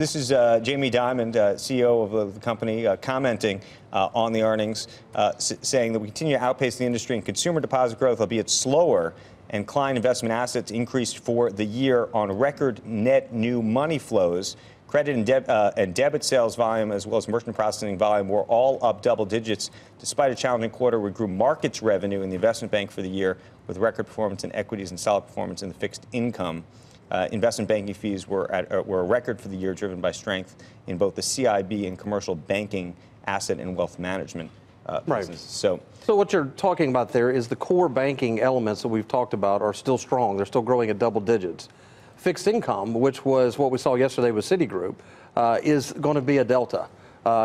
This is Jamie Dimon, CEO of the company, commenting on the earnings, saying that we continue to outpace the industry in consumer deposit growth, albeit slower, and client investment assets increased for the year on record net new money flows. Credit and debit sales volume, as well as merchant processing volume, were all up double digits. Despite a challenging quarter, we grew markets revenue in the investment bank for the year, with record performance in equities and solid performance in the fixed income. Investment banking fees were a record for the year, driven by strength in both the CIB and commercial banking, asset and wealth management businesses. So what you're talking about there is the core banking elements that we've talked about are still strong. They're still growing at double digits. Fixed income, which was what we saw yesterday with Citigroup, is going to be a delta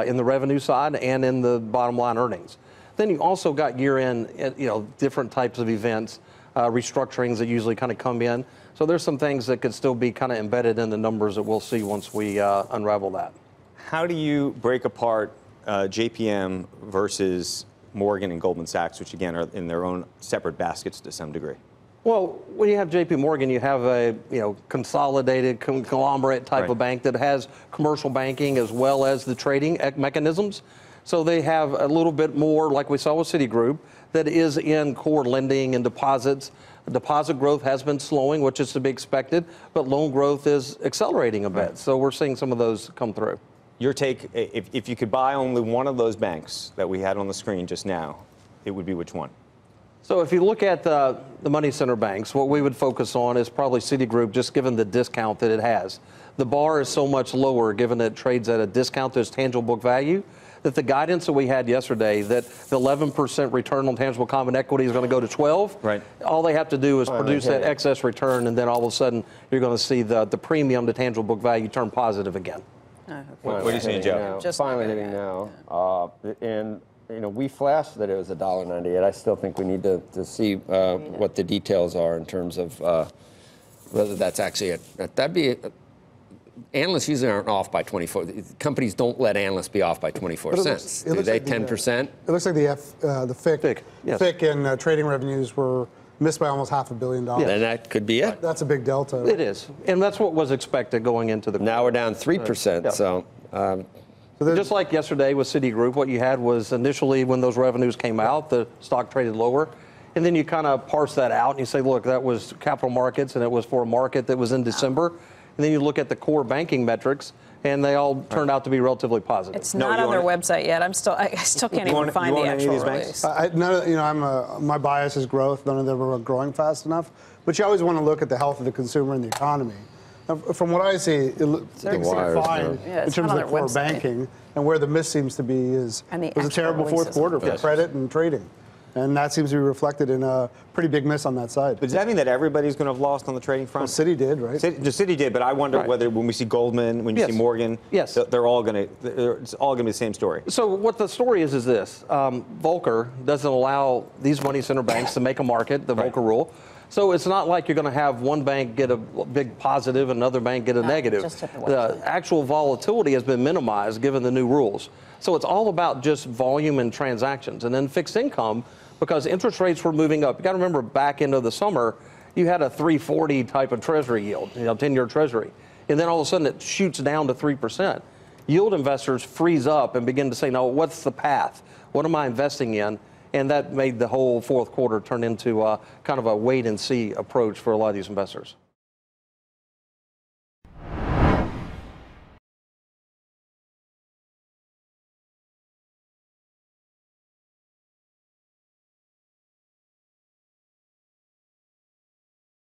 in the revenue side and in the bottom line earnings. Then you also got year-end, different types of events, restructurings that usually kind of come in. So there's some things that could still be kind of embedded in the numbers that we'll see once we unravel that. How do you break apart JPM versus Morgan and Goldman Sachs, which again are in their own separate baskets to some degree? Well, when you have JPMorgan, you have a consolidated conglomerate type of bank that has commercial banking as well as the trading mechanisms. So they have a little bit more, like we saw with Citigroup, that is in core lending and deposits. Deposit growth has been slowing, which is to be expected, but loan growth is accelerating a bit. Right. So we're seeing some of those come through. Your take, if you could buy only one of those banks that we had on the screen just now, it would be which one? So if you look at the money center banks, what we would focus on is probably Citigroup, just given the discount that it has. The bar is so much lower, given that it trades at a discount to its tangible book value, that the guidance that we had yesterday, that the 11% return on tangible common equity is going to go to 12. Right. All they have to do is produce that excess return, and then all of a sudden you're going to see the premium to tangible book value turn positive again. What do you say, Joe? Just finally hitting now. And we flashed that it was $1.98. I still think we need to see what the details are in terms of whether that's actually that'd be. Analysts usually aren't off by 24. Companies don't let analysts be off by 24 cents. Do they? 10%? It looks like the FIC and trading revenues were missed by almost $500 million. Yeah. Then that could be it. That's a big delta. It is, and that's what was expected going into the. Now we're down 3%. Yeah. So just like yesterday with Citigroup, what you had was initially when those revenues came out, the stock traded lower. And then you kind of parse that out and you say, look, that was capital markets and it was for a market that was in December. And then you look at the core banking metrics, and they all turned out to be relatively positive. It's not on their website yet. I still can't even find the actual release. My bias is growth. None of them are growing fast enough. But you always want to look at the health of the consumer and the economy. From what I see, things are fine in terms of the core banking, and where the miss seems to be was a terrible fourth quarter for credit and trading. And that seems to be reflected in a pretty big miss on that side. But does that mean that everybody's going to have lost on the trading front? Well, Citi did, right? Citi did, but I wonder whether when we see Goldman, when you see Morgan, it's all going to be the same story. So what the story is this. Volcker doesn't allow these money center banks to make a market, the Volcker rule. So it's not like you're going to have one bank get a big positive and another bank get a negative. The actual volatility has been minimized given the new rules. So it's all about just volume and transactions. And then fixed income, because interest rates were moving up. You got to remember back into the summer, you had a 3.40 type of treasury yield, 10-year treasury. And then all of a sudden it shoots down to 3%. Yield investors freeze up and begin to say, no, what's the path? What am I investing in? And that made the whole fourth quarter turn into kind of a wait-and-see approach for a lot of these investors.